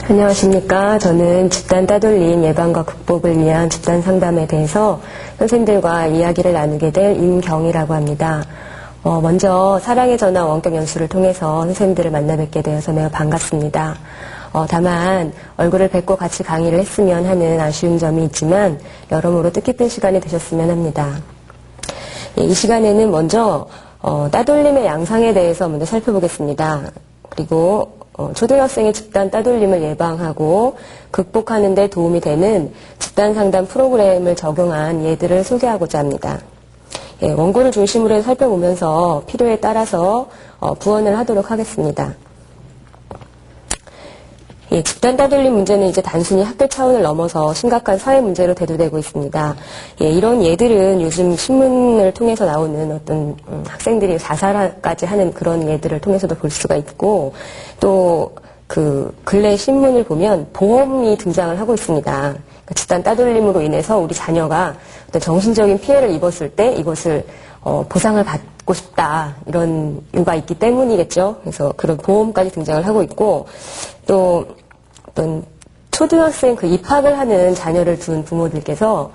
안녕하십니까. 저는 집단 따돌림 예방과 극복을 위한 집단 상담에 대해서 선생님들과 이야기를 나누게 될 임경이라고 합니다. 먼저 사랑의 전화 원격 연수를 통해서 선생님들을 만나 뵙게 되어서 매우 반갑습니다. 다만 얼굴을 뵙고 같이 강의를 했으면 하는 아쉬운 점이 있지만 여러모로 뜻깊은 시간이 되셨으면 합니다. 이 시간에는 먼저 따돌림의 양상에 대해서 먼저 살펴보겠습니다. 그리고 초등학생의 집단 따돌림을 예방하고 극복하는 데 도움이 되는 집단 상담 프로그램을 적용한 예들을 소개하고자 합니다. 원고를 중심으로 살펴보면서 필요에 따라서 부언을 하도록 하겠습니다. 집단 따돌림 문제는 이제 단순히 학교 차원을 넘어서 심각한 사회 문제로 대두되고 있습니다. 이런 예들은 요즘 신문을 통해서 나오는 어떤 학생들이 자살까지 하는 그런 예들을 통해서도 볼 수가 있고, 또 그 근래 신문을 보면 보험이 등장을 하고 있습니다. 그러니까 집단 따돌림으로 인해서 우리 자녀가 어떤 정신적인 피해를 입었을 때 이것을 보상을 받고 싶다, 이런 이유가 있기 때문이겠죠. 그래서 그런 보험까지 등장을 하고 있고, 또 어떤 초등학생 입학을 하는 자녀를 둔 부모들께서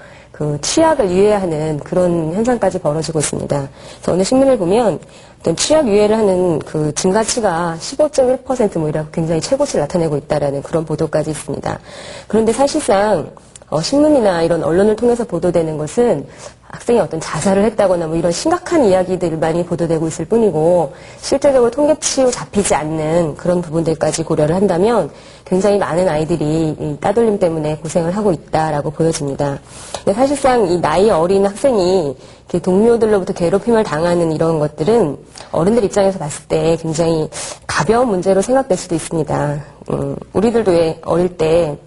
취약을 유예하는 그런 현상까지 벌어지고 있습니다. 그래서 오늘 신문을 보면 어떤 취약 유예를 하는 증가치가 15.1% 이라고 굉장히 최고치를 나타내고 있다라는 그런 보도까지 있습니다. 그런데 사실상 신문이나 이런 언론을 통해서 보도되는 것은 학생이 어떤 자살을 했다거나 이런 심각한 이야기들만이 보도되고 있을 뿐이고, 실제적으로 통계치로 잡히지 않는 그런 부분들까지 고려를 한다면 굉장히 많은 아이들이 이 따돌림 때문에 고생을 하고 있다라고 보여집니다. 근데 사실상 이 나이 어린 학생이 동료들로부터 괴롭힘을 당하는 이런 것들은 어른들 입장에서 봤을 때 굉장히 가벼운 문제로 생각될 수도 있습니다. 우리들도 왜 어릴 때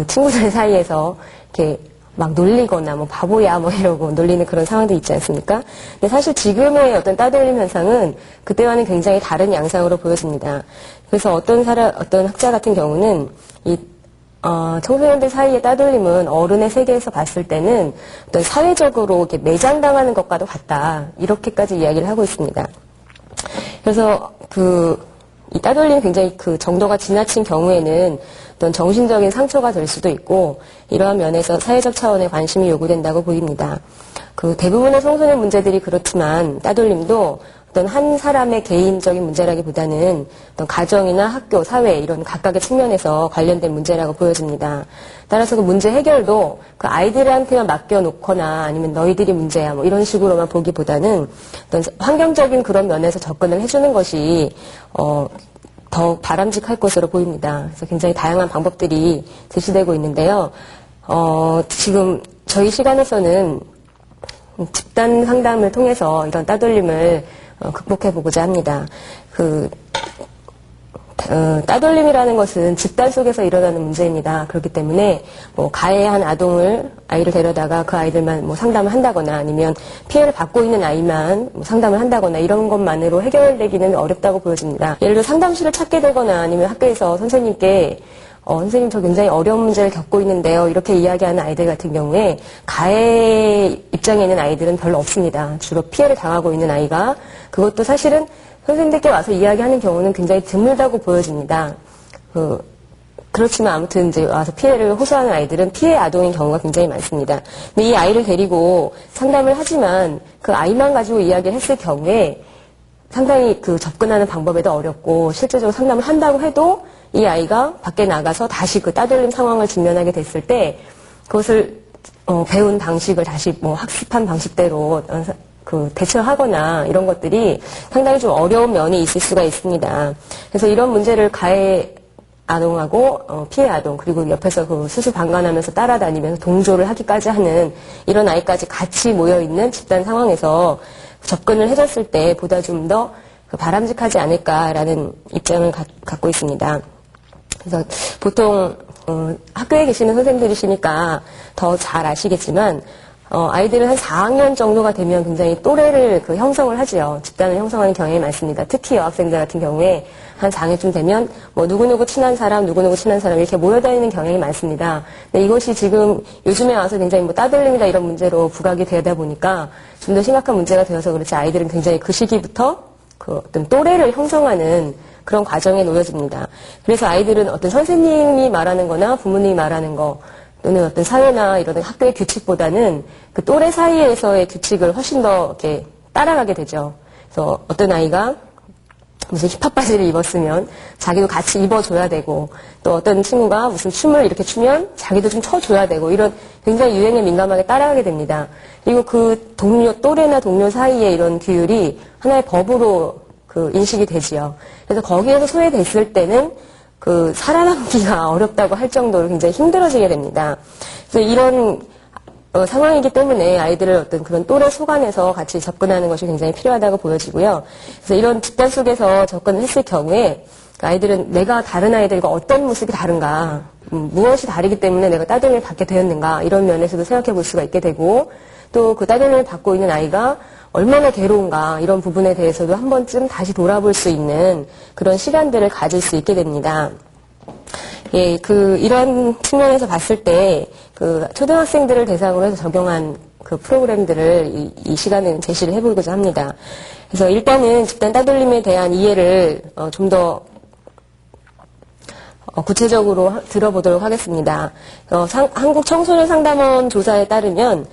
친구들 사이에서 이렇게 막 놀리거나 바보야 이러고 놀리는 그런 상황도 있지 않습니까? 근데 사실 지금의 어떤 따돌림 현상은 그때와는 굉장히 다른 양상으로 보여집니다. 그래서 어떤 학자 같은 경우는 청소년들 사이의 따돌림은 어른의 세계에서 봤을 때는 어떤 사회적으로 이렇게 매장당하는 것과도 같다, 이렇게까지 이야기를 하고 있습니다. 그래서 이 따돌림이 굉장히 정도가 지나친 경우에는 어떤 정신적인 상처가 될 수도 있고, 이러한 면에서 사회적 차원의 관심이 요구된다고 보입니다. 대부분의 청소년 문제들이 그렇지만 따돌림도 어떤 한 사람의 개인적인 문제라기보다는 어떤 가정이나 학교, 사회 이런 각각의 측면에서 관련된 문제라고 보여집니다. 따라서 문제 해결도 아이들한테만 맡겨놓거나 아니면 너희들이 문제야 이런 식으로만 보기보다는 어떤 환경적인 그런 면에서 접근을 해주는 것이 더 바람직할 것으로 보입니다. 그래서 굉장히 다양한 방법들이 제시되고 있는데요. 지금 저희 시간에서는 집단 상담을 통해서 이런 따돌림을 극복해보고자 합니다. 따돌림이라는 것은 집단 속에서 일어나는 문제입니다. 그렇기 때문에 가해한 아이를 데려다가 그 아이들만 상담을 한다거나 아니면 피해를 받고 있는 아이만 상담을 한다거나 이런 것만으로 해결되기는 어렵다고 보여집니다. 예를 들어 상담실을 찾게 되거나 아니면 학교에서 선생님께 선생님 저 굉장히 어려운 문제를 겪고 있는데요, 이렇게 이야기하는 아이들 같은 경우에 가해 입장에 있는 아이들은 별로 없습니다. 주로 피해를 당하고 있는 아이가, 그것도 사실은 선생님들께 와서 이야기하는 경우는 굉장히 드물다고 보여집니다. 그렇지만 아무튼 이제 와서 피해를 호소하는 아이들은 피해 아동인 경우가 굉장히 많습니다. 근데 이 아이를 데리고 상담을 하지만 그 아이만 가지고 이야기를 했을 경우에 상당히 접근하는 방법에도 어렵고, 실제적으로 상담을 한다고 해도 이 아이가 밖에 나가서 다시 따돌림 상황을 직면하게 됐을 때 그것을 배운 방식을 다시 학습한 방식대로 대처하거나 이런 것들이 상당히 좀 어려운 면이 있을 수가 있습니다. 그래서 이런 문제를 가해 아동하고 피해 아동, 그리고 옆에서 수수방관하면서 따라다니면서 동조를 하기까지 하는 이런 아이까지 같이 모여있는 집단 상황에서 접근을 해줬을 때 보다 좀 더 바람직하지 않을까라는 입장을 갖고 있습니다. 그래서 보통 학교에 계시는 선생님들이시니까 더 잘 아시겠지만 아이들은 한 4학년 정도가 되면 굉장히 또래를 형성을 하지요. 집단을 형성하는 경향이 많습니다. 특히 여학생들 같은 경우에 한 4학년쯤 되면 누구누구 친한 사람, 누구누구 친한 사람 이렇게 모여다니는 경향이 많습니다. 근데 이것이 지금 요즘에 와서 굉장히 따돌림이다 이런 문제로 부각이 되다 보니까 좀 더 심각한 문제가 되어서 그렇지, 아이들은 굉장히 그 시기부터 어떤 또래를 형성하는 그런 과정에 놓여집니다. 그래서 아이들은 어떤 선생님이 말하는 거나 부모님이 말하는 거 또는 어떤 사회나 이런 학교의 규칙보다는 그 또래 사이에서의 규칙을 훨씬 더 이렇게 따라가게 되죠. 그래서 어떤 아이가 무슨 힙합 바지를 입었으면 자기도 같이 입어줘야 되고, 또 어떤 친구가 무슨 춤을 이렇게 추면 자기도 좀 춰줘야 되고, 이런 굉장히 유행에 민감하게 따라가게 됩니다. 그리고 그 또래나 동료 사이에 이런 규율이 하나의 법으로 그 인식이 되지요. 그래서 거기에서 소외됐을 때는 그 살아남기가 어렵다고 할 정도로 굉장히 힘들어지게 됩니다. 그래서 이런 상황이기 때문에 아이들을 어떤 그런 또래 속안에서 같이 접근하는 것이 굉장히 필요하다고 보여지고요. 그래서 이런 집단 속에서 접근을 했을 경우에 아이들은 내가 다른 아이들과 어떤 모습이 다른가, 무엇이 다르기 때문에 내가 따돌림을 받게 되었는가, 이런 면에서도 생각해 볼 수가 있게 되고, 또 그 따돌림을 받고 있는 아이가 얼마나 괴로운가, 이런 부분에 대해서도 한 번쯤 다시 돌아볼 수 있는 그런 시간들을 가질 수 있게 됩니다. 예, 이런 측면에서 봤을 때, 초등학생들을 대상으로 해서 적용한 그 프로그램들을 이 시간에 제시를 해보고자 합니다. 그래서 일단은 집단 따돌림에 대한 이해를 좀 더 구체적으로 들어보도록 하겠습니다. 한국 청소년 상담원 조사에 따르면,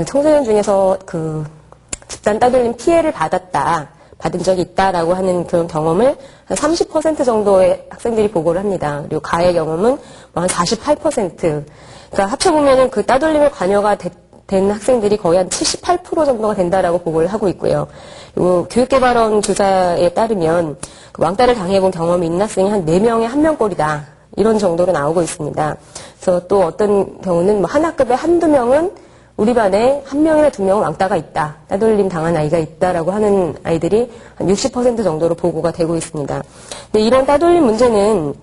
청소년 중에서 그 집단 따돌림 피해를 받은 적이 있다라고 하는 그런 경험을 한 30% 정도의 학생들이 보고를 합니다. 그리고 가해 경험은 한 48%. 그러니까 합쳐보면은 그 따돌림에 관여가 된 학생들이 거의 한 78% 정도가 된다라고 보고를 하고 있고요. 그리고 교육개발원 조사에 따르면 그 왕따를 당해본 경험이 있는 학생이 한 4명에 1명꼴이다. 이런 정도로 나오고 있습니다. 그래서 또 어떤 경우는 한 학급에 한두 명은 우리 반에 1명이나 2명은 왕따가 있다, 따돌림 당한 아이가 있다라고 하는 아이들이 한 60% 정도로 보고가 되고 있습니다. 근데 이런 따돌림 문제는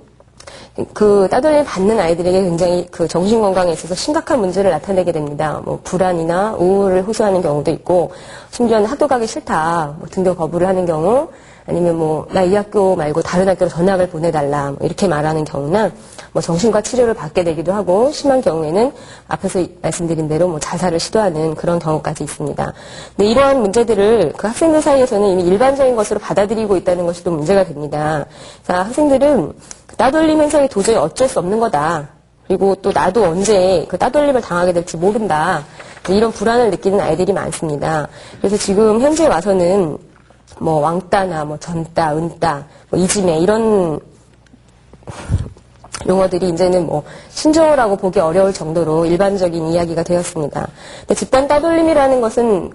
그 따돌림 받는 아이들에게 굉장히 그 정신 건강에 있어서 심각한 문제를 나타내게 됩니다. 뭐 불안이나 우울을 호소하는 경우도 있고, 심지어는 학교 가기 싫다, 등교 거부를 하는 경우, 아니면 나 이 학교 말고 다른 학교로 전학을 보내달라, 이렇게 말하는 경우나, 정신과 치료를 받게 되기도 하고, 심한 경우에는 앞에서 말씀드린 대로 자살을 시도하는 그런 경우까지 있습니다. 근데 이러한 문제들을 그 학생들 사이에서는 이미 일반적인 것으로 받아들이고 있다는 것이 또 문제가 됩니다. 자, 학생들은 따돌림 현상이 도저히 어쩔 수 없는 거다. 그리고 또 나도 언제 그 따돌림을 당하게 될지 모른다. 이런 불안을 느끼는 아이들이 많습니다. 그래서 지금 현재 와서는 왕따나 전따, 은따, 이지매 이런 용어들이 이제는 신조어라고 보기 어려울 정도로 일반적인 이야기가 되었습니다. 근데 집단 따돌림이라는 것은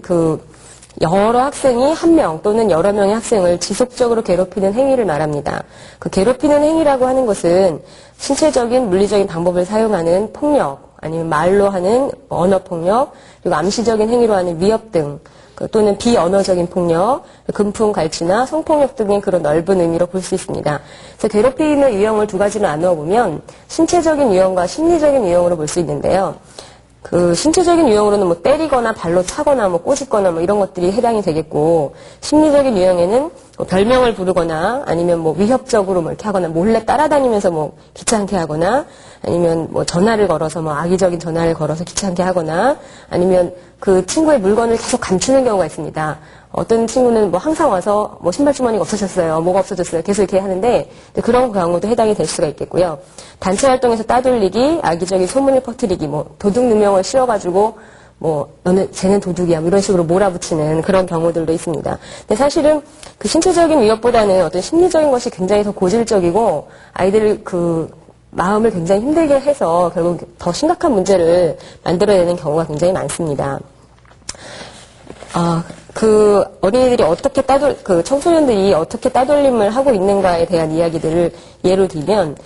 여러 학생이 한 명 또는 여러 명의 학생을 지속적으로 괴롭히는 행위를 말합니다. 그 괴롭히는 행위라고 하는 것은 신체적인, 물리적인 방법을 사용하는 폭력, 아니면 말로 하는 언어폭력, 그리고 암시적인 행위로 하는 위협 등, 또는 비언어적인 폭력, 금품, 갈취나 성폭력 등의 그런 넓은 의미로 볼 수 있습니다. 그래서 괴롭힘의 유형을 두 가지로 나누어 보면 신체적인 유형과 심리적인 유형으로 볼 수 있는데요. 그 신체적인 유형으로는 때리거나 발로 차거나 꼬집거나 이런 것들이 해당이 되겠고, 심리적인 유형에는 별명을 부르거나 아니면 위협적으로 이렇게 하거나 몰래 따라다니면서 귀찮게 하거나, 아니면 전화를 걸어서 악의적인 전화를 걸어서 귀찮게 하거나, 아니면 그 친구의 물건을 계속 감추는 경우가 있습니다. 어떤 친구는 항상 와서 신발 주머니가 없어졌어요, 뭐가 없어졌어요, 계속 이렇게 하는데, 그런 경우도 해당이 될 수가 있겠고요. 단체 활동에서 따돌리기, 악의적인 소문을 퍼뜨리기, 도둑 누명을 씌워가지고 쟤는 도둑이야, 이런 식으로 몰아붙이는 그런 경우들도 있습니다. 근데 사실은 그 신체적인 위협보다는 어떤 심리적인 것이 굉장히 더 고질적이고, 아이들을 마음을 굉장히 힘들게 해서 결국 더 심각한 문제를 만들어내는 경우가 굉장히 많습니다. 어린이들이 청소년들이 어떻게 따돌림을 하고 있는가에 대한 이야기들을 예로 들면,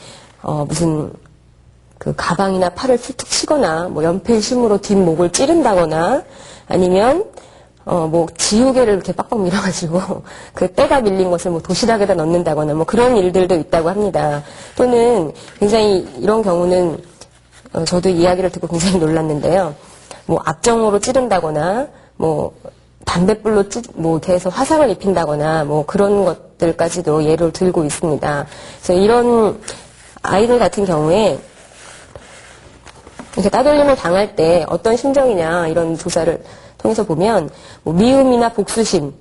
가방이나 팔을 툭툭 치거나, 연필심으로 뒷목을 찌른다거나, 아니면, 지우개를 이렇게 빡빡 밀어가지고, 때가 밀린 것을 도시락에다 넣는다거나, 그런 일들도 있다고 합니다. 또는, 굉장히 이런 경우는, 저도 이야기를 듣고 굉장히 놀랐는데요. 악정으로 찌른다거나, 담뱃불로 이렇게 해서 화상을 입힌다거나, 그런 것들까지도 예를 들고 있습니다. 그래서 이런 아이들 같은 경우에, 이렇게 따돌림을 당할 때 어떤 심정이냐, 이런 조사를 통해서 보면, 미움이나 복수심,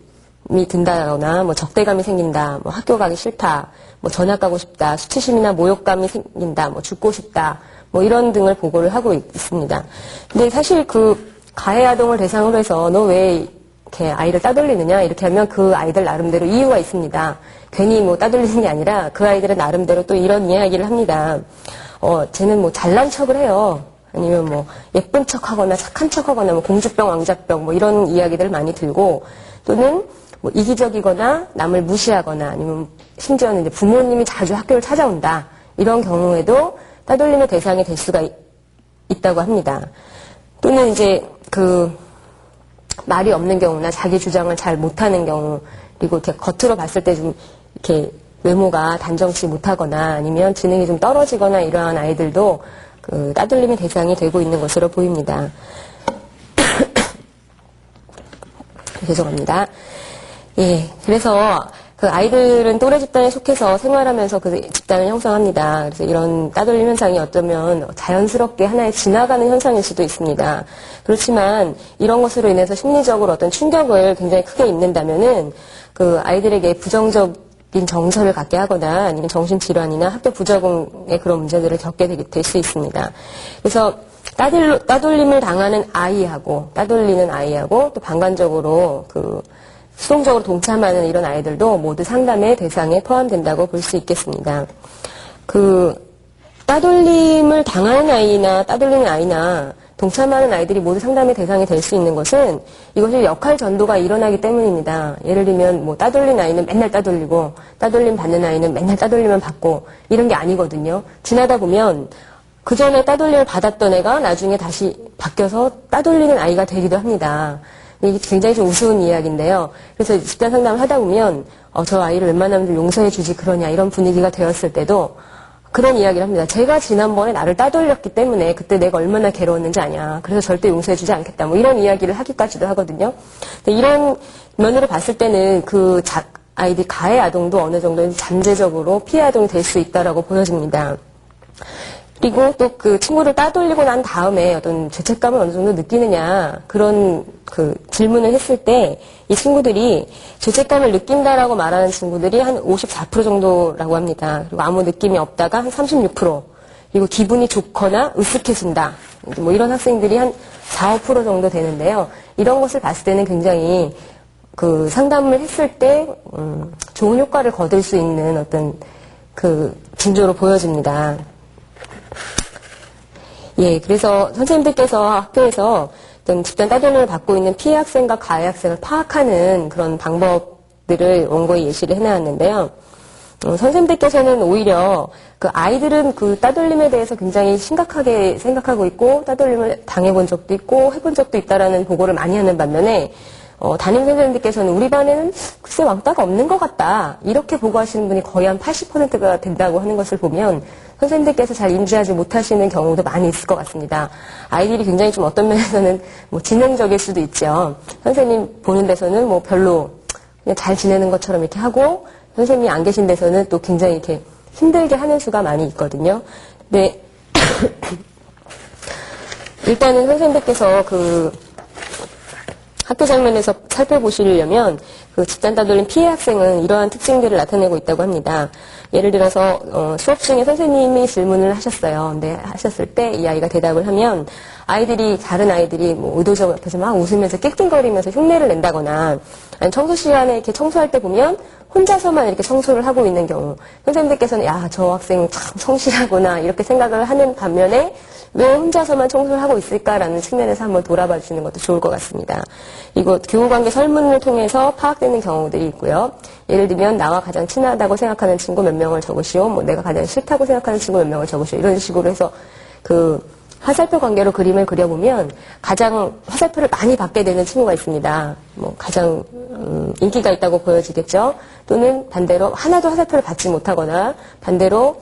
든다거나, 뭐 적대감이 생긴다, 뭐 학교 가기 싫다, 뭐 전학 가고 싶다, 수치심이나 모욕감이 생긴다, 뭐 죽고 싶다, 뭐 이런 등을 보고를 하고 있습니다. 근데 사실 그 가해아동을 대상으로 해서 너 왜 이렇게 아이를 따돌리느냐 이렇게 하면 그 아이들 나름대로 이유가 있습니다. 괜히 뭐 따돌리는 게 아니라 그 아이들은 나름대로 또 이런 이야기를 합니다. 쟤는 뭐 잘난 척을 해요. 아니면 뭐 예쁜 척 하거나 착한 척 하거나 뭐 공주병, 왕자병 뭐 이런 이야기들을 많이 들고 또는 뭐 이기적이거나 남을 무시하거나 아니면 심지어는 이제 부모님이 자주 학교를 찾아온다. 이런 경우에도 따돌림의 대상이 될 수가 있다고 합니다. 또는 이제 그 말이 없는 경우나 자기 주장을 잘 못하는 경우 그리고 이렇게 겉으로 봤을 때 좀 이렇게 외모가 단정치 못하거나 아니면 지능이 좀 떨어지거나 이러한 아이들도 그 따돌림의 대상이 되고 있는 것으로 보입니다. 죄송합니다. 예, 그래서 그 아이들은 또래 집단에 속해서 생활하면서 그 집단을 형성합니다. 그래서 이런 따돌림 현상이 어쩌면 자연스럽게 하나의 지나가는 현상일 수도 있습니다. 그렇지만 이런 것으로 인해서 심리적으로 어떤 충격을 굉장히 크게 입는다면은 그 아이들에게 부정적인 정서를 갖게 하거나 아니면 정신질환이나 학교 부적응의 그런 문제들을 겪게 될 수 있습니다. 그래서 따돌림을 당하는 아이하고 따돌리는 아이하고 또 반관적으로 그 수동적으로 동참하는 이런 아이들도 모두 상담의 대상에 포함된다고 볼 수 있겠습니다. 그 따돌림을 당하는 아이나 따돌리는 아이나 동참하는 아이들이 모두 상담의 대상이 될 수 있는 것은 이것이 역할 전도가 일어나기 때문입니다. 예를 들면 뭐 따돌린 아이는 맨날 따돌리고 따돌림 받는 아이는 맨날 따돌림만 받고 이런 게 아니거든요. 지나다 보면 그 전에 따돌림을 받았던 애가 나중에 다시 바뀌어서 따돌리는 아이가 되기도 합니다. 이게 굉장히 좀 우스운 이야기인데요. 그래서 집단 상담을 하다 보면 저 아이를 웬만하면 좀 용서해 주지 그러냐 이런 분위기가 되었을 때도 그런 이야기를 합니다. 제가 지난번에 나를 따돌렸기 때문에 그때 내가 얼마나 괴로웠는지 아냐. 그래서 절대 용서해 주지 않겠다. 뭐 이런 이야기를 하기까지도 하거든요. 근데 이런 면으로 봤을 때는 그 아이들 가해 아동도 어느 정도 잠재적으로 피해 아동이 될 수 있다라고 보여집니다. 그리고 또 그 친구를 따돌리고 난 다음에 어떤 죄책감을 어느 정도 느끼느냐 그런 그 질문을 했을 때 이 친구들이 죄책감을 느낀다라고 말하는 친구들이 한 54% 정도라고 합니다. 그리고 아무 느낌이 없다가 한 36%, 그리고 기분이 좋거나 으쓱해진다. 뭐 이런 학생들이 한 4, 5% 정도 되는데요. 이런 것을 봤을 때는 굉장히 그 상담을 했을 때 좋은 효과를 거둘 수 있는 어떤 그 징조로 보여집니다. 예, 그래서 선생님들께서 학교에서 어떤 집단 따돌림을 받고 있는 피해 학생과 가해 학생을 파악하는 그런 방법들을 원고에 예시를 해놨는데요. 선생님들께서는 오히려 그 아이들은 그 따돌림에 대해서 굉장히 심각하게 생각하고 있고 따돌림을 당해본 적도 있고 해본 적도 있다라는 보고를 많이 하는 반면에 담임 선생님들께서는 우리 반에는 글쎄 왕따가 없는 것 같다. 이렇게 보고하시는 분이 거의 한 80%가 된다고 하는 것을 보면 선생님들께서 잘 인지하지 못하시는 경우도 많이 있을 것 같습니다. 아이들이 굉장히 좀 어떤 면에서는 뭐 지능적일 수도 있죠. 선생님 보는 데서는 뭐 별로 그냥 잘 지내는 것처럼 이렇게 하고 선생님이 안 계신 데서는 또 굉장히 이렇게 힘들게 하는 수가 많이 있거든요. 근데 일단은 선생님들께서 그 학교 장면에서 살펴보시려면 그 집단 따돌림 피해 학생은 이러한 특징들을 나타내고 있다고 합니다. 예를 들어서 수업 중에 선생님이 질문을 하셨어요. 근데 하셨을 때 이 아이가 대답을 하면 다른 아이들이 뭐 의도적으로 옆에서 막 웃으면서 낄낄거리면서 흉내를 낸다거나 아니 청소 시간에 이렇게 청소할 때 보면 혼자서만 이렇게 청소를 하고 있는 경우 선생님들께서는 야, 저 학생 참 성실하구나 이렇게 생각을 하는 반면에 왜 혼자서만 청소를 하고 있을까라는 측면에서 한번 돌아봐 주시는 것도 좋을 것 같습니다. 이거 교우관계 설문을 통해서 파악되는 경우들이 있고요. 예를 들면 나와 가장 친하다고 생각하는 친구 몇 명을 적으시오. 뭐 내가 가장 싫다고 생각하는 친구 몇 명을 적으시오. 이런 식으로 해서 그 화살표 관계로 그림을 그려보면 가장 화살표를 많이 받게 되는 친구가 있습니다. 뭐 가장 인기가 있다고 보여지겠죠. 또는 반대로 하나도 화살표를 받지 못하거나 반대로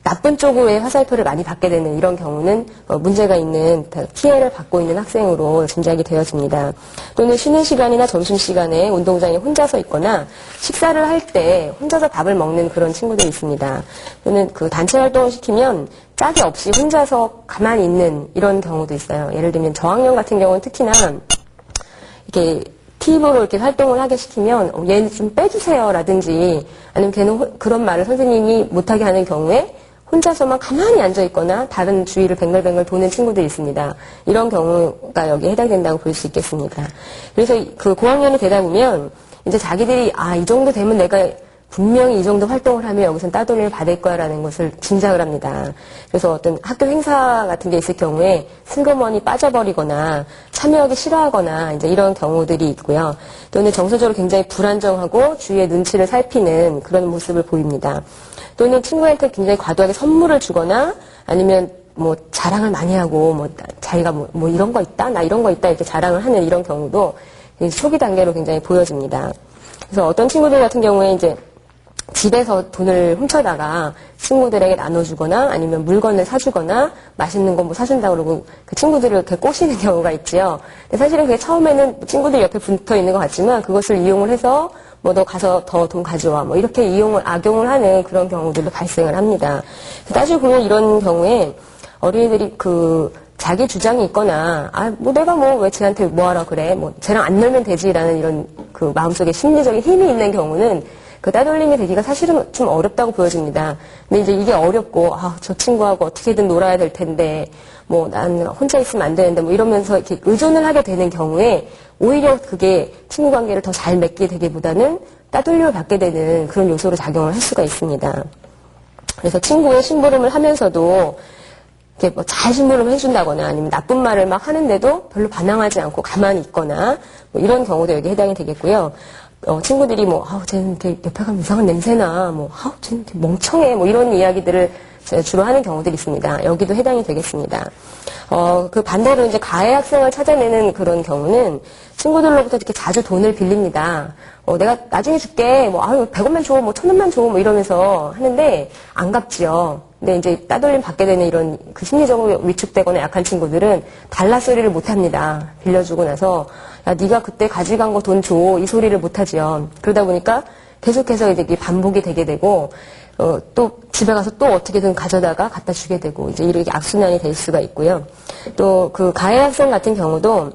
나쁜 쪽으로의 화살표를 많이 받게 되는 이런 경우는 문제가 있는 피해를 받고 있는 학생으로 짐작이 되어집니다. 또는 쉬는 시간이나 점심시간에 운동장에 혼자서 있거나 식사를 할 때 혼자서 밥을 먹는 그런 친구들이 있습니다. 또는 그 단체 활동을 시키면 짝이 없이 혼자서 가만히 있는 이런 경우도 있어요. 예를 들면 저학년 같은 경우는 특히나 이렇게 피입으로 이렇게 활동을 하게 시키면 얘는 좀 빼주세요라든지 아니면 걔는 그런 말을 선생님이 못하게 하는 경우에 혼자서만 가만히 앉아있거나 다른 주위를 뱅글뱅글 도는 친구들이 있습니다. 이런 경우가 여기에 해당된다고 볼 수 있겠습니다. 그래서 그 고학년이 되다 보면 이제 자기들이 이 정도 되면 내가 분명히 이 정도 활동을 하면 여기서는 따돌림을 받을 거야라는 것을 짐작을 합니다. 그래서 어떤 학교 행사 같은 게 있을 경우에 슬그머니 빠져버리거나 참여하기 싫어하거나 이제 이런 경우들이 있고요. 또는 정서적으로 굉장히 불안정하고 주위의 눈치를 살피는 그런 모습을 보입니다. 또는 친구한테 굉장히 과도하게 선물을 주거나 아니면 뭐 자랑을 많이 하고 뭐 자기가 뭐 이런 거 있다, 나 이런 거 있다 이렇게 자랑을 하는 이런 경우도 초기 단계로 굉장히 보여집니다. 그래서 어떤 친구들 같은 경우에 이제 집에서 돈을 훔쳐다가 친구들에게 나눠주거나 아니면 물건을 사주거나 맛있는 거 뭐 사준다고 그러고 그 친구들을 이렇게 꼬시는 경우가 있지요. 근데 사실은 그게 처음에는 친구들 옆에 붙어 있는 것 같지만 그것을 이용을 해서 뭐 너 가서 더 돈 가져와 뭐 이렇게 악용을 하는 그런 경우들도 발생을 합니다. 따지고 보면 이런 경우에 어린이들이 자기 주장이 있거나, 뭐 내가 뭐 왜 쟤한테 뭐 하라 그래? 뭐 쟤랑 안 놀면 되지라는 이런 그 마음속에 심리적인 힘이 있는 경우는 그 따돌림이 되기가 사실은 좀 어렵다고 보여집니다. 근데 이제 이게 어렵고, 저 친구하고 어떻게든 놀아야 될 텐데, 뭐 난 혼자 있으면 안 되는데 뭐 이러면서 이렇게 의존을 하게 되는 경우에 오히려 그게 친구 관계를 더 잘 맺게 되기보다는 따돌림을 받게 되는 그런 요소로 작용을 할 수가 있습니다. 그래서 친구의 심부름을 하면서도 이렇게 뭐 잘 심부름을 해준다거나 아니면 나쁜 말을 막 하는데도 별로 반항하지 않고 가만히 있거나 뭐 이런 경우도 여기 해당이 되겠고요. 친구들이 뭐, 쟤는 이렇게 옆에 가면 이상한 냄새나, 뭐, 쟤는 이렇게 멍청해, 뭐 이런 이야기들을 주로 하는 경우들이 있습니다. 여기도 해당이 되겠습니다. 그 반대로 이제 가해 학생을 찾아내는 그런 경우는 친구들로부터 이렇게 자주 돈을 빌립니다. 내가 나중에 줄게, 뭐, 100원만 줘, 뭐, 1000원만 줘, 뭐 이러면서 하는데 안 갚지요. 근데 이제 따돌림 받게 되는 이런 그 심리적으로 위축되거나 약한 친구들은 달라 소리를 못 합니다. 빌려주고 나서, 야, 네가 그때 가져간 거 돈 줘. 이 소리를 못 하지요. 그러다 보니까 계속해서 이제 이게 반복이 되게 되고, 또 집에 가서 또 어떻게든 가져다가 갖다 주게 되고, 이제 이렇게 악순환이 될 수가 있고요. 또 그 가해 학생 같은 경우도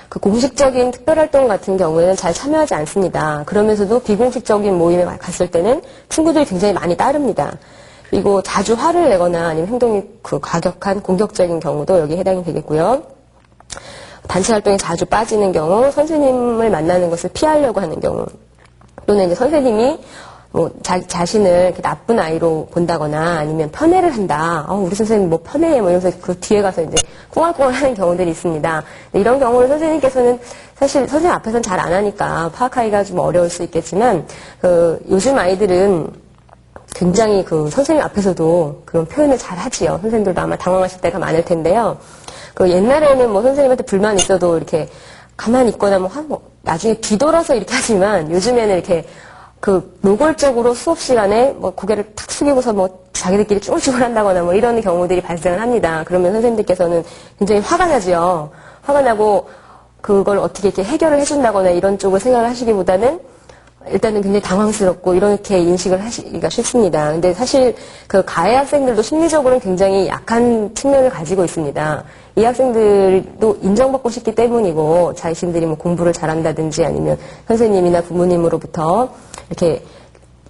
그 공식적인 특별활동 같은 경우에는 잘 참여하지 않습니다. 그러면서도 비공식적인 모임에 갔을 때는 친구들이 굉장히 많이 따릅니다. 그리고 자주 화를 내거나 아니면 행동이 과격한 공격적인 경우도 여기에 해당이 되겠고요. 단체 활동에 자주 빠지는 경우, 선생님을 만나는 것을 피하려고 하는 경우, 또는 이제 선생님이 뭐 자신을 이렇게 나쁜 아이로 본다거나 아니면 편애를 한다. 우리 선생님 뭐 편애해 뭐 이러면서 그 뒤에 가서 이제 꿍얼꿍얼 하는 경우들이 있습니다. 이런 경우를 선생님께서는 사실 선생님 앞에서는 잘 안 하니까 파악하기가 좀 어려울 수 있겠지만 요즘 아이들은 굉장히 선생님 앞에서도 그런 표현을 잘 하지요. 선생님들도 아마 당황하실 때가 많을 텐데요. 옛날에는 뭐 선생님한테 불만 있어도 이렇게 가만히 있거나 뭐 나중에 뒤돌아서 이렇게 하지만 요즘에는 이렇게 노골적으로 수업 시간에 뭐 고개를 탁 숙이고서 뭐 자기들끼리 쭈글쭈글 한다거나 뭐 이런 경우들이 발생을 합니다. 그러면 선생님들께서는 굉장히 화가 나지요. 화가 나고 그걸 어떻게 이렇게 해결을 해준다거나 이런 쪽을 생각을 하시기보다는 일단은 굉장히 당황스럽고 이렇게 인식을 하시기가 쉽습니다. 근데 사실 가해 학생들도 심리적으로는 굉장히 약한 측면을 가지고 있습니다. 이 학생들도 인정받고 싶기 때문이고 자신들이 뭐 공부를 잘한다든지 아니면 선생님이나 부모님으로부터 이렇게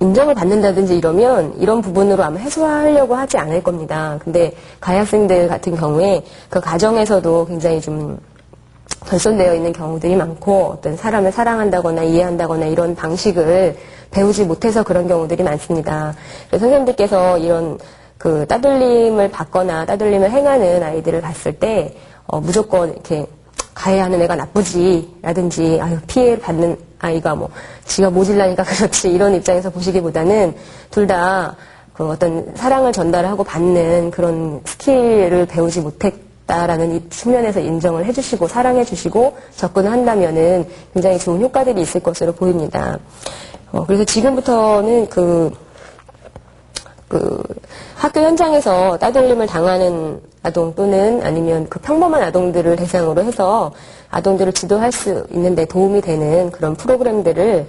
인정을 받는다든지 이러면 이런 부분으로 아마 해소하려고 하지 않을 겁니다. 근데 가해 학생들 같은 경우에 그 가정에서도 굉장히 좀 결손되어 있는 경우들이 많고 어떤 사람을 사랑한다거나 이해한다거나 이런 방식을 배우지 못해서 그런 경우들이 많습니다. 그래서 선생님들께서 이런 따돌림을 받거나 따돌림을 행하는 아이들을 봤을 때 무조건 이렇게 가해하는 애가 나쁘지라든지 피해를 받는 아이가 뭐 지가 모질라니까 그렇지 이런 입장에서 보시기보다는 둘 다 어떤 사랑을 전달하고 받는 그런 스킬을 배우지 못했다라는 이 측면에서 인정을 해주시고 사랑해주시고 접근을 한다면은 굉장히 좋은 효과들이 있을 것으로 보입니다. 그래서 지금부터는 학교 현장에서 따돌림을 당하는 아동 또는 아니면 평범한 아동들을 대상으로 해서 아동들을 지도할 수 있는데 도움이 되는 그런 프로그램들을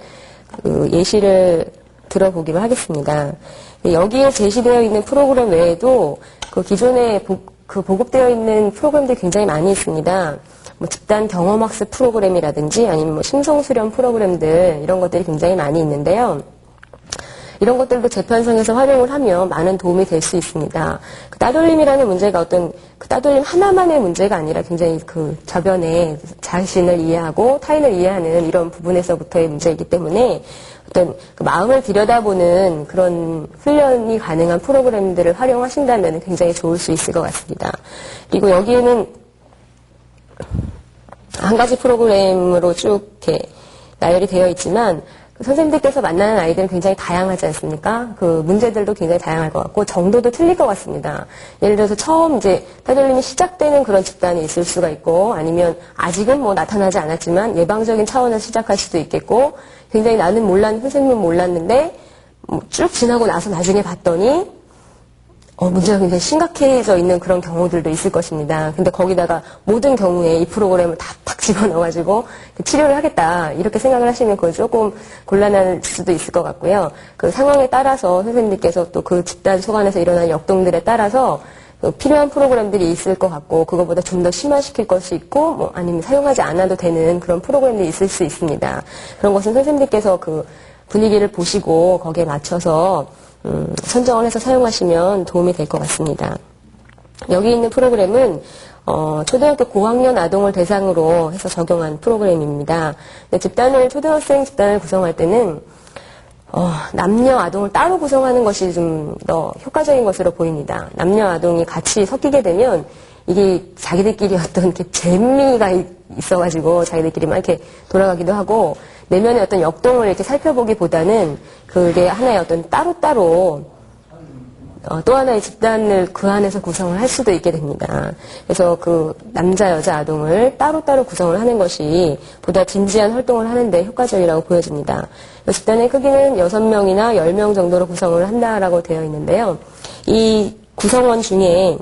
예시를 들어보기로 하겠습니다. 여기에 제시되어 있는 프로그램 외에도 기존에 보급되어 있는 프로그램들이 굉장히 많이 있습니다. 뭐 집단 경험학습 프로그램이라든지 아니면 뭐 심성 수련 프로그램들 이런 것들이 굉장히 많이 있는데요. 이런 것들도 재편성에서 활용을 하면 많은 도움이 될 수 있습니다. 그 따돌림이라는 문제가 어떤 그 따돌림 하나만의 문제가 아니라 굉장히 그 저변에 자신을 이해하고 타인을 이해하는 이런 부분에서부터의 문제이기 때문에 어떤 그 마음을 들여다보는 그런 훈련이 가능한 프로그램들을 활용하신다면 굉장히 좋을 수 있을 것 같습니다. 그리고 여기에는 한 가지 프로그램으로 쭉 이렇게 나열이 되어 있지만 선생님들께서 만나는 아이들은 굉장히 다양하지 않습니까? 그 문제들도 굉장히 다양할 것 같고 정도도 틀릴 것 같습니다. 예를 들어서 처음 이제 따돌림이 시작되는 그런 집단이 있을 수가 있고 아니면 아직은 뭐 나타나지 않았지만 예방적인 차원에서 시작할 수도 있겠고 굉장히 나는 선생님은 몰랐는데 쭉 지나고 나서 나중에 봤더니 문제가 굉장히 심각해져 있는 그런 경우들도 있을 것입니다. 근데 거기다가 모든 경우에 이 프로그램을 탁 집어넣어가지고 치료를 하겠다 이렇게 생각을 하시면 그건 조금 곤란할 수도 있을 것 같고요. 그 상황에 따라서 선생님께서 또 그 집단 속안에서 일어나는 역동들에 따라서 필요한 프로그램들이 있을 것 같고 그거보다 좀 더 심화시킬 것이 있고 뭐 아니면 사용하지 않아도 되는 그런 프로그램들이 있을 수 있습니다. 그런 것은 선생님께서 그 분위기를 보시고 거기에 맞춰서 선정을 해서 사용하시면 도움이 될 것 같습니다. 여기 있는 프로그램은 초등학교 고학년 아동을 대상으로 해서 적용한 프로그램입니다. 초등학생 집단을 구성할 때는 남녀 아동을 따로 구성하는 것이 좀 더 효과적인 것으로 보입니다. 남녀 아동이 같이 섞이게 되면 이게 자기들끼리 어떤 이렇게 재미가 있어가지고 자기들끼리만 이렇게 돌아가기도 하고 내면의 어떤 역동을 이렇게 살펴보기보다는 그게 하나의 어떤 따로따로 또 하나의 집단을 그 안에서 구성을 할 수도 있게 됩니다. 그래서 그 남자, 여자 아동을 따로따로 구성을 하는 것이 보다 진지한 활동을 하는데 효과적이라고 보여집니다. 집단의 크기는 6명이나 10명 정도로 구성을 한다라고 되어 있는데요. 이 구성원 중에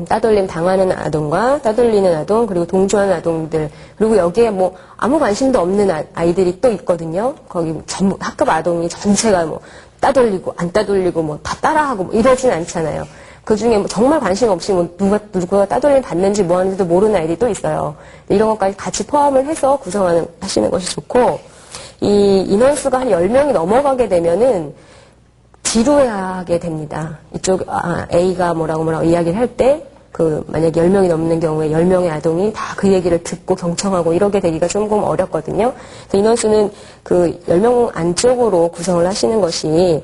따돌림 당하는 아동과 따돌리는 아동 그리고 동조하는 아동들 그리고 여기에 뭐 아무 관심도 없는 아이들이 또 있거든요. 거기 전부 학급 아동이 전체가 뭐 따돌리고 안 따돌리고 뭐 다 따라하고 뭐 이러진 않잖아요. 그 중에 뭐 정말 관심 없이 뭐 누가 따돌림 받는지 뭐 하는지도 모르는 아이들이 또 있어요. 이런 것까지 같이 포함을 해서 하시는 것이 좋고 이 인원수가 한 10명이 넘어가게 되면은 지루하게 됩니다. 이쪽 A가 뭐라고 이야기를 할 때 만약에 10명이 넘는 경우에 10명의 아동이 다 그 얘기를 듣고 경청하고 이러게 되기가 조금 어렵거든요. 그래서 인원수는 그 10명 안쪽으로 구성을 하시는 것이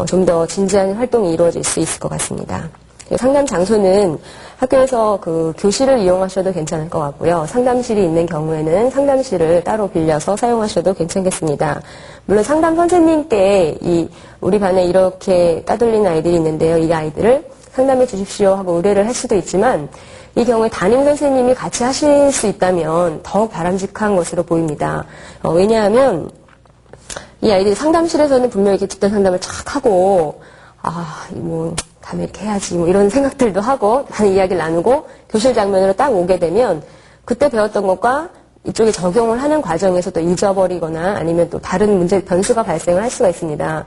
좀 더 진지한 활동이 이루어질 수 있을 것 같습니다. 상담 장소는 학교에서 그 교실을 이용하셔도 괜찮을 것 같고요. 상담실이 있는 경우에는 상담실을 따로 빌려서 사용하셔도 괜찮겠습니다. 물론 상담 선생님께 우리 반에 이렇게 따돌리는 아이들이 있는데요. 이 아이들을 상담해 주십시오 하고 의뢰를 할 수도 있지만 이 경우에 담임 선생님이 같이 하실 수 있다면 더욱 바람직한 것으로 보입니다. 왜냐하면 이 아이들이 상담실에서는 분명히 이렇게 집단 상담을 쫙 하고 다음에 이렇게 해야지 뭐 이런 생각들도 하고 많은 이야기를 나누고 교실 장면으로 딱 오게 되면 그때 배웠던 것과 이쪽에 적용을 하는 과정에서 또 잊어버리거나 아니면 또 다른 변수가 발생을 할 수가 있습니다.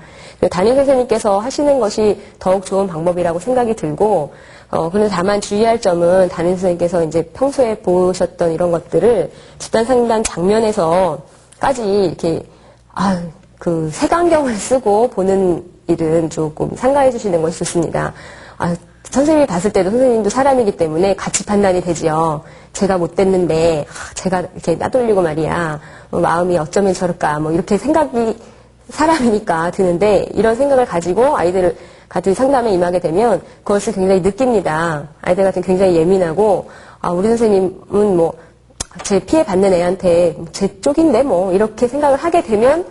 담임 선생님께서 하시는 것이 더욱 좋은 방법이라고 생각이 들고, 그런데 다만 주의할 점은 담임 선생님께서 이제 평소에 보셨던 이런 것들을 집단 상담 장면에서까지 이렇게, 그 색안경을 쓰고 보는 일은 조금 삼가해 주시는 것이 좋습니다. 선생님이 봤을 때도 선생님도 사람이기 때문에 같이 판단이 되지요. 제가 못됐는데 제가 이렇게 따돌리고 말이야. 마음이 어쩌면 저럴까 뭐 이렇게 생각이 사람이니까 드는데 이런 생각을 가지고 아이들을 같이 상담에 임하게 되면 그것을 굉장히 느낍니다. 아이들 같은 굉장히 예민하고 우리 선생님은 뭐 제 피해 받는 애한테 제 쪽인데 뭐 이렇게 생각을 하게 되면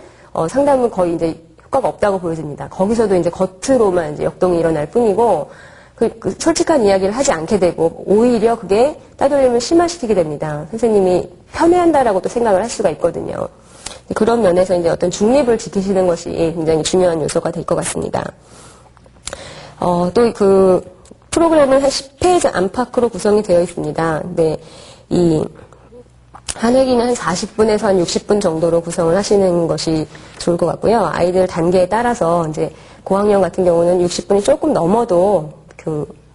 상담은 거의 이제 효과가 없다고 보여집니다. 거기서도 이제 겉으로만 이제 역동이 일어날 뿐이고 그 솔직한 이야기를 하지 않게 되고 오히려 그게 따돌림을 심화시키게 됩니다. 선생님이 편애한다라고 또 생각을 할 수가 있거든요. 그런 면에서 이제 어떤 중립을 지키시는 것이 굉장히 중요한 요소가 될 것 같습니다. 또 그 프로그램은 한 10페이지 안팎으로 구성이 되어 있습니다. 근데 한 회기는 한 40분에서 한 60분 정도로 구성을 하시는 것이 좋을 것 같고요. 아이들 단계에 따라서 이제 고학년 같은 경우는 60분이 조금 넘어도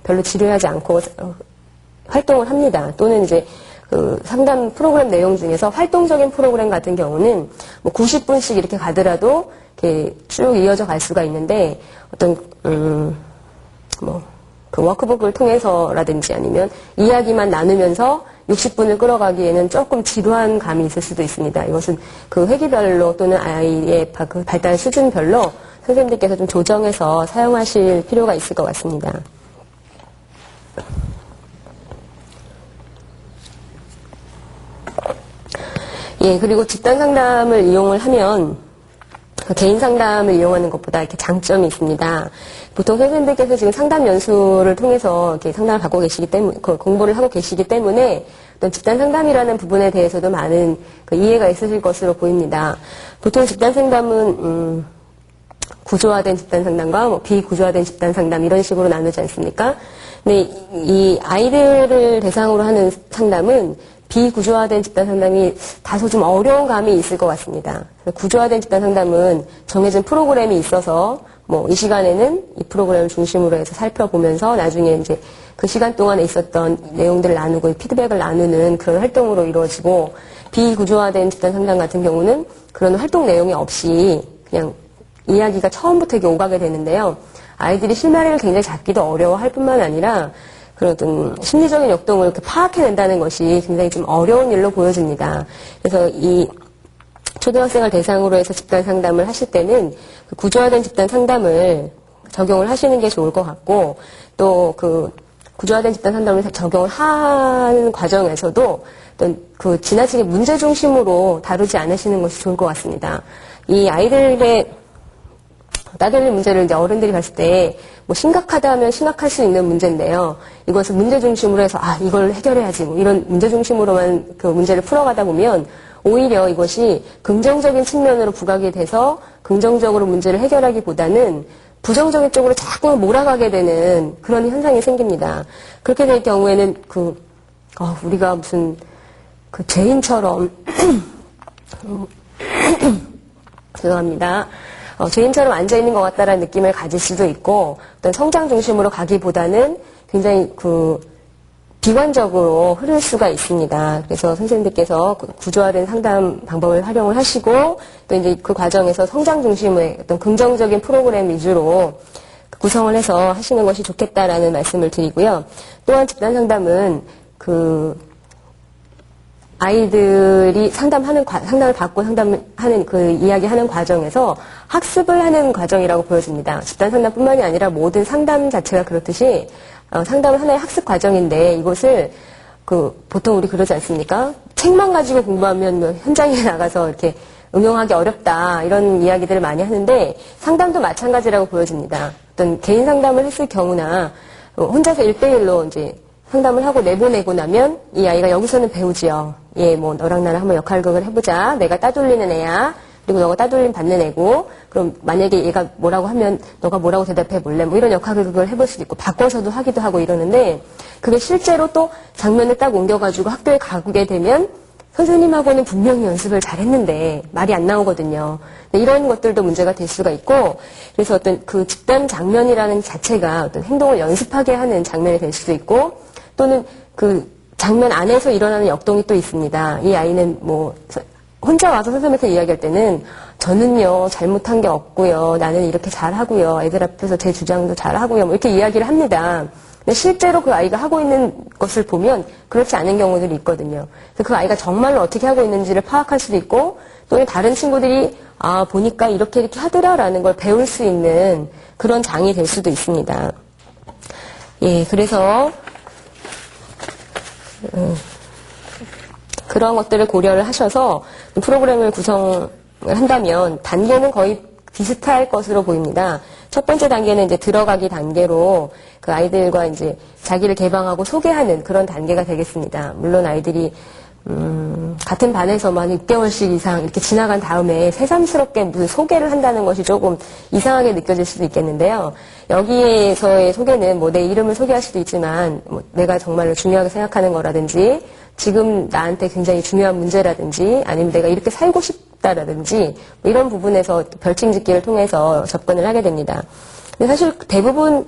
별로 지루하지 않고 활동을 합니다. 또는 이제 그 상담 프로그램 내용 중에서 활동적인 프로그램 같은 경우는 뭐 90분씩 이렇게 가더라도 이렇게 쭉 이어져 갈 수가 있는데 어떤 그 워크북을 통해서라든지 아니면 이야기만 나누면서 60분을 끌어가기에는 조금 지루한 감이 있을 수도 있습니다. 이것은 그 회기별로 또는 아이의 그 발달 수준별로 선생님들께서 좀 조정해서 사용하실 필요가 있을 것 같습니다. 예, 그리고 집단 상담을 이용을 하면 개인 상담을 이용하는 것보다 이렇게 장점이 있습니다. 보통 선생님들께서 지금 상담 연수를 통해서 이렇게 상담을 받고 계시기 때문에, 공부를 하고 계시기 때문에 어떤 집단 상담이라는 부분에 대해서도 많은 그 이해가 있으실 것으로 보입니다. 보통 집단 상담은, 구조화된 집단 상담과 뭐 비구조화된 집단 상담 이런 식으로 나누지 않습니까? 근데 이 아이들을 대상으로 하는 상담은 비구조화된 집단 상담이 다소 좀 어려운 감이 있을 것 같습니다. 구조화된 집단 상담은 정해진 프로그램이 있어서 뭐 이 시간에는 이 프로그램을 중심으로 해서 살펴보면서 나중에 이제 그 시간 동안에 있었던 내용들을 나누고 피드백을 나누는 그런 활동으로 이루어지고, 비구조화된 집단 상담 같은 경우는 그런 활동 내용이 없이 그냥 이야기가 처음부터 이렇게 오가게 되는데요. 아이들이 실마리를 굉장히 잡기도 어려워할 뿐만 아니라 그런 심리적인 역동을 이렇게 파악해낸다는 것이 굉장히 좀 어려운 일로 보여집니다. 그래서 이 초등학생을 대상으로 해서 집단 상담을 하실 때는 그 구조화된 집단 상담을 적용을 하시는 게 좋을 것 같고, 또 그 구조화된 집단 상담을 적용을 하는 과정에서도 어떤 그 지나치게 문제 중심으로 다루지 않으시는 것이 좋을 것 같습니다. 이 아이들의 따돌릴 문제를 이제 어른들이 봤을 때 뭐 심각하다 하면 심각할 수 있는 문제인데요. 이것을 문제 중심으로 해서 이걸 해결해야지 뭐 이런 문제 중심으로만 그 문제를 풀어가다 보면 오히려 이것이 긍정적인 측면으로 부각이 돼서 긍정적으로 문제를 해결하기보다는 부정적인 쪽으로 자꾸 몰아가게 되는 그런 현상이 생깁니다. 그렇게 될 경우에는 우리가 무슨 그 죄인처럼 죄송합니다. 죄인처럼 앉아있는 것 같다라는 느낌을 가질 수도 있고, 어떤 성장 중심으로 가기보다는 굉장히 비관적으로 흐를 수가 있습니다. 그래서 선생님들께서 구조화된 상담 방법을 활용을 하시고, 또 이제 그 과정에서 성장 중심의 어떤 긍정적인 프로그램 위주로 구성을 해서 하시는 것이 좋겠다라는 말씀을 드리고요. 또한 집단 상담은 아이들이 상담을 받고 상담하는 그 이야기하는 과정에서 학습을 하는 과정이라고 보여집니다. 집단 상담뿐만이 아니라 모든 상담 자체가 그렇듯이 상담은 하나의 학습 과정인데, 이것을 보통 우리 그러지 않습니까? 책만 가지고 공부하면 현장에 나가서 이렇게 응용하기 어렵다 이런 이야기들을 많이 하는데, 상담도 마찬가지라고 보여집니다. 어떤 개인 상담을 했을 경우나 혼자서 1대1로 이제 상담을 하고 내보내고 나면 이 아이가 여기서는 배우지요. 뭐 너랑 나랑 한번 역할극을 해보자. 내가 따돌리는 애야. 그리고 너가 따돌림 받는 애고, 그럼 만약에 얘가 뭐라고 하면 너가 뭐라고 대답해 볼래? 뭐 이런 역할극을 해볼 수도 있고, 바꿔서도 하기도 하고 이러는데, 그게 실제로 또 장면을 딱 옮겨가지고 학교에 가게 되면 선생님하고는 분명히 연습을 잘했는데 말이 안 나오거든요. 이런 것들도 문제가 될 수가 있고, 그래서 어떤 그 집단 장면이라는 자체가 어떤 행동을 연습하게 하는 장면이 될 수도 있고, 또는 그 장면 안에서 일어나는 역동이 또 있습니다. 이 아이는 뭐 혼자 와서 선생님한테 이야기할 때는 저는요 잘못한 게 없고요, 나는 이렇게 잘하고요, 애들 앞에서 제 주장도 잘하고요, 뭐 이렇게 이야기를 합니다. 근데 실제로 그 아이가 하고 있는 것을 보면 그렇지 않은 경우들이 있거든요. 그래서 그 아이가 정말로 어떻게 하고 있는지를 파악할 수도 있고, 또는 다른 친구들이 보니까 이렇게 하더라라는 걸 배울 수 있는 그런 장이 될 수도 있습니다. 예, 그래서 그런 것들을 고려를 하셔서 프로그램을 구성을 한다면 단계는 거의 비슷할 것으로 보입니다. 첫 번째 단계는 이제 들어가기 단계로 그 아이들과 이제 자기를 개방하고 소개하는 그런 단계가 되겠습니다. 물론 아이들이 같은 반에서만 6개월씩 이상 이렇게 지나간 다음에 새삼스럽게 무슨 소개를 한다는 것이 조금 이상하게 느껴질 수도 있겠는데요. 여기에서의 소개는 뭐 내 이름을 소개할 수도 있지만, 뭐 내가 정말로 중요하게 생각하는 거라든지, 지금 나한테 굉장히 중요한 문제라든지, 아니면 내가 이렇게 살고 싶다라든지, 뭐 이런 부분에서 별칭 짓기를 통해서 접근을 하게 됩니다. 근데 사실 대부분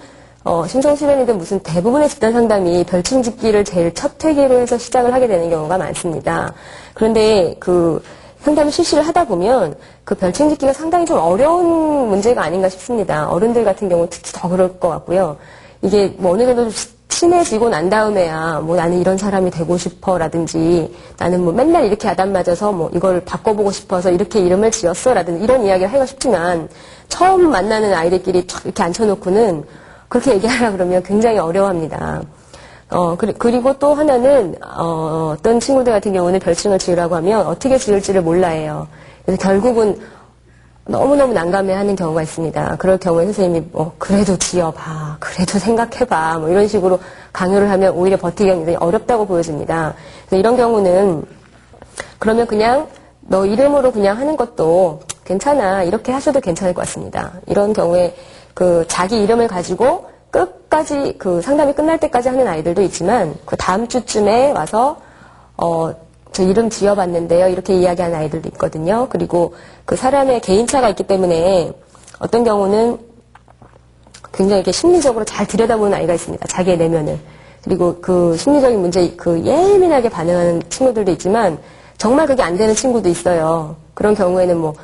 심성실현이든 무슨 대부분의 집단 상담이 별칭 짓기를 제일 첫 회계로 해서 시작을 하게 되는 경우가 많습니다. 그런데 그 상담 실시를 하다 보면 그 별칭 짓기가 상당히 좀 어려운 문제가 아닌가 싶습니다. 어른들 같은 경우 특히 더 그럴 것 같고요. 이게 뭐 어느 정도 친해지고 난 다음에야 뭐 나는 이런 사람이 되고 싶어 라든지 나는 뭐 맨날 이렇게 야단 맞아서 뭐 이걸 바꿔보고 싶어서 이렇게 이름을 지었어 라든지 이런 이야기를 하기가 쉽지만 처음 만나는 아이들끼리 이렇게 앉혀놓고는 그렇게 얘기하라 그러면 굉장히 어려워합니다. 그리고 또 하나는, 어떤 친구들 같은 경우는 별칭을 지으라고 하면 어떻게 지을지를 몰라 해요. 그래서 결국은 너무너무 난감해 하는 경우가 있습니다. 그럴 경우에 선생님이 그래도 지어봐. 그래도 생각해봐. 뭐 이런 식으로 강요를 하면 오히려 버티기가 굉장히 어렵다고 보여집니다. 그래서 이런 경우는 그러면 그냥 너 이름으로 그냥 하는 것도 괜찮아. 이렇게 하셔도 괜찮을 것 같습니다. 이런 경우에 그 자기 이름을 가지고 끝까지 그 상담이 끝날 때까지 하는 아이들도 있지만 그 다음 주쯤에 와서 저 이름 지어봤는데요. 이렇게 이야기하는 아이들도 있거든요. 그리고 그 사람의 개인차가 있기 때문에 어떤 경우는 굉장히 이렇게 심리적으로 잘 들여다보는 아이가 있습니다. 자기의 내면을. 그리고 그 심리적인 문제에 그 예민하게 반응하는 친구들도 있지만 정말 그게 안 되는 친구도 있어요. 그런 경우에는 뭐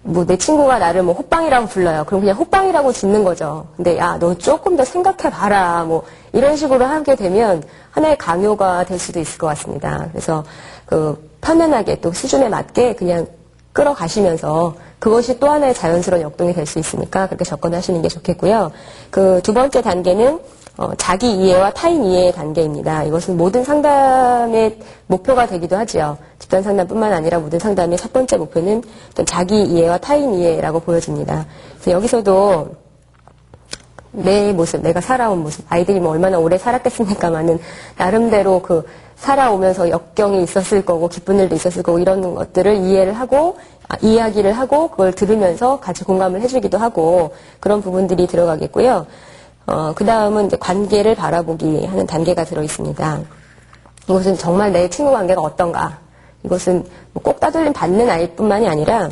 내 친구가 나를 뭐 호빵이라고 불러요. 그럼 그냥 호빵이라고 짓는 거죠. 근데 야, 너 조금 더 생각해봐라. 뭐 이런 식으로 하게 되면 하나의 강요가 될 수도 있을 것 같습니다. 그래서 그 편안하게 또 수준에 맞게 그냥 끌어가시면서 그것이 또 하나의 자연스러운 역동이 될 수 있으니까 그렇게 접근하시는 게 좋겠고요. 그 두 번째 단계는 자기 이해와 타인 이해의 단계입니다. 이것은 모든 상담의 목표가 되기도 하죠. 집단 상담뿐만 아니라 모든 상담의 첫 번째 목표는 어떤 자기 이해와 타인 이해라고 보여집니다. 그래서 여기서도 내 모습, 내가 살아온 모습, 아이들이 뭐 얼마나 오래 살았겠습니까마는 나름대로 그 살아오면서 역경이 있었을 거고 기쁜 일도 있었을 거고 이런 것들을 이해를 하고 이야기를 하고 그걸 들으면서 같이 공감을 해주기도 하고 그런 부분들이 들어가겠고요. 그 다음은 이제 관계를 바라보기 하는 단계가 들어 있습니다. 이것은 정말 내 친구 관계가 어떤가. 이것은 뭐꼭 따돌림 받는 아이뿐만이 아니라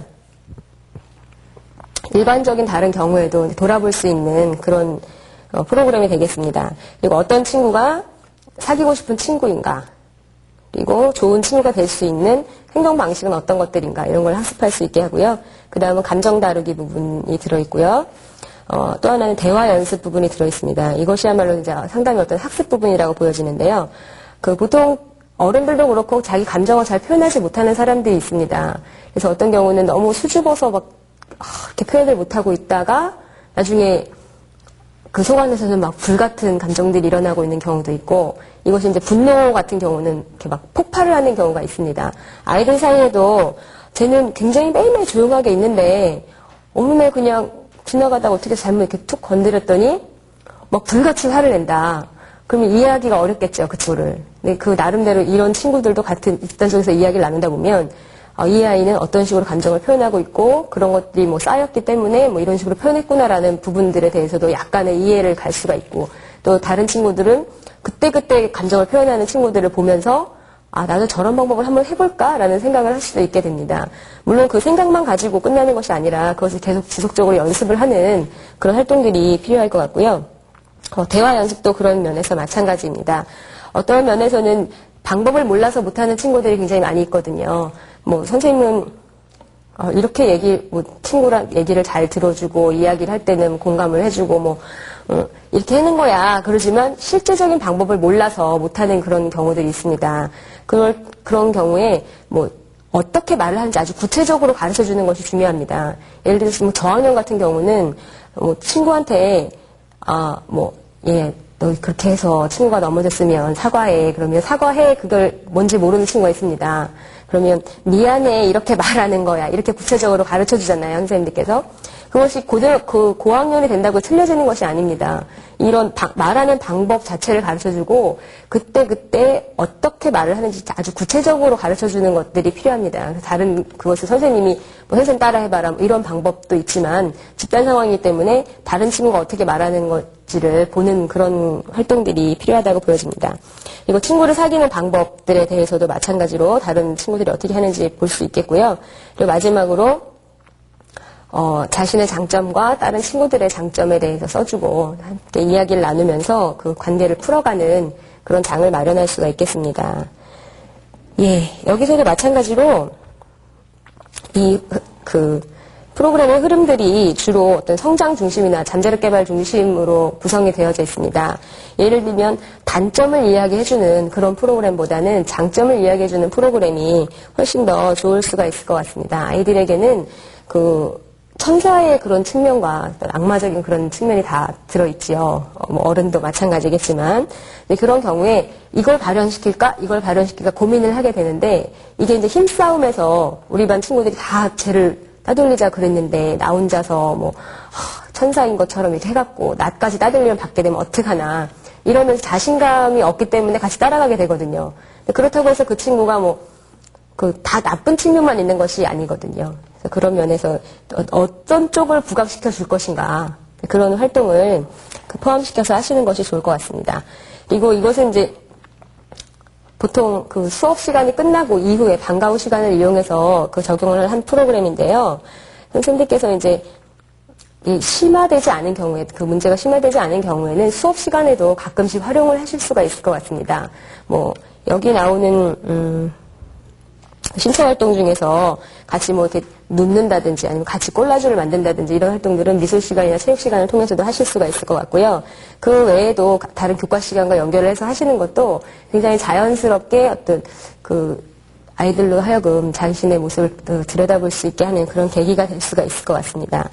일반적인 다른 경우에도 돌아볼 수 있는 그런 프로그램이 되겠습니다. 그리고 어떤 친구가 사귀고 싶은 친구인가. 그리고 좋은 친구가 될 수 있는 행동 방식은 어떤 것들인가. 이런 걸 학습할 수 있게 하고요. 그 다음은 감정 다루기 부분이 들어있고요. 또 하나는 대화 연습 부분이 들어있습니다. 이것이야말로 이제 상당히 어떤 학습 부분이라고 보여지는데요. 보통 어른들도 그렇고 자기 감정을 잘 표현하지 못하는 사람들이 있습니다. 그래서 어떤 경우는 너무 수줍어서 막 이렇게 표현을 못하고 있다가 나중에 그 속 안에서는 막 불같은 감정들이 일어나고 있는 경우도 있고 이것이 이제 분노 같은 경우는 이렇게 막 폭발을 하는 경우가 있습니다. 아이들 사이에도 쟤는 굉장히 매일매일 조용하게 있는데 어느 날 그냥 지나가다가 어떻게 잘못 이렇게 툭 건드렸더니 막 불같이 화를 낸다. 그러면 이해하기가 어렵겠죠, 그 친구를. 근데 그 나름대로 이런 친구들도 같은 집단 속에서 이야기를 나누다 보면 이 아이는 어떤 식으로 감정을 표현하고 있고 그런 것들이 뭐 쌓였기 때문에 뭐 이런 식으로 표현했구나라는 부분들에 대해서도 약간의 이해를 갈 수가 있고 또 다른 친구들은 그때그때 감정을 표현하는 친구들을 보면서 나도 저런 방법을 한번 해볼까라는 생각을 할 수도 있게 됩니다. 물론 그 생각만 가지고 끝나는 것이 아니라 그것을 계속 지속적으로 연습을 하는 그런 활동들이 필요할 것 같고요. 대화 연습도 그런 면에서 마찬가지입니다. 어떤 면에서는 방법을 몰라서 못하는 친구들이 굉장히 많이 있거든요. 뭐 선생님은 이렇게 친구랑 얘기를 잘 들어주고 이야기를 할 때는 공감을 해주고 이렇게 하는 거야. 그러지만 실제적인 방법을 몰라서 못하는 그런 경우들이 있습니다. 그런 경우에 어떻게 말을 하는지 아주 구체적으로 가르쳐 주는 것이 중요합니다. 예를 들어서 저학년 같은 경우는 친구한테 너 그렇게 해서 친구가 넘어졌으면 사과해. 그러면 사과해. 그걸 뭔지 모르는 친구가 있습니다. 그러면 미안해. 이렇게 말하는 거야. 이렇게 구체적으로 가르쳐 주잖아요. 선생님들께서. 그것이 고학년이 된다고 틀려지는 것이 아닙니다. 이런 말하는 방법 자체를 가르쳐주고 그때 어떻게 말을 하는지 아주 구체적으로 가르쳐주는 것들이 필요합니다. 그것을 선생님이 선생님 따라해봐라 이런 방법도 있지만 집단 상황이기 때문에 다른 친구가 어떻게 말하는 건지를 보는 그런 활동들이 필요하다고 보여집니다. 그리고 친구를 사귀는 방법들에 대해서도 마찬가지로 다른 친구들이 어떻게 하는지 볼 수 있겠고요. 그리고 마지막으로 자신의 장점과 다른 친구들의 장점에 대해서 써주고 함께 이야기를 나누면서 그 관계를 풀어가는 그런 장을 마련할 수가 있겠습니다. 예, 여기서도 마찬가지로 프로그램의 흐름들이 주로 어떤 성장 중심이나 잠재력 개발 중심으로 구성이 되어져 있습니다. 예를 들면 단점을 이야기해주는 그런 프로그램보다는 장점을 이야기해주는 프로그램이 훨씬 더 좋을 수가 있을 것 같습니다. 아이들에게는 천사의 그런 측면과 악마적인 그런 측면이 다 들어있지요. 어른도 마찬가지겠지만. 그런 경우에 이걸 발현시킬까 고민을 하게 되는데, 이게 이제 힘싸움에서 우리 반 친구들이 다 쟤를 따돌리자 그랬는데, 나 혼자서 천사인 것처럼 이렇게 해갖고, 나까지 따돌리면 받게 되면 어떡하나. 이러면서 자신감이 없기 때문에 같이 따라가게 되거든요. 그렇다고 해서 그 친구가 다 나쁜 측면만 있는 것이 아니거든요. 그런 면에서 어떤 쪽을 부각시켜 줄 것인가 그런 활동을 포함시켜서 하시는 것이 좋을 것 같습니다. 그리고 이것은 이제 보통 수업 시간이 끝나고 이후에 방과 후 시간을 이용해서 적용을 한 프로그램인데요. 선생님께서 이제 심화되지 않은 경우에, 문제가 심화되지 않은 경우에는 수업 시간에도 가끔씩 활용을 하실 수가 있을 것 같습니다. 여기 나오는 신체활동 중에서 같이 이렇게 눕는다든지 아니면 같이 콜라주를 만든다든지 이런 활동들은 미술 시간이나 체육 시간을 통해서도 하실 수가 있을 것 같고요. 그 외에도 다른 교과 시간과 연결을 해서 하시는 것도 굉장히 자연스럽게 어떤 아이들로 하여금 자신의 모습을 들여다볼 수 있게 하는 그런 계기가 될 수가 있을 것 같습니다.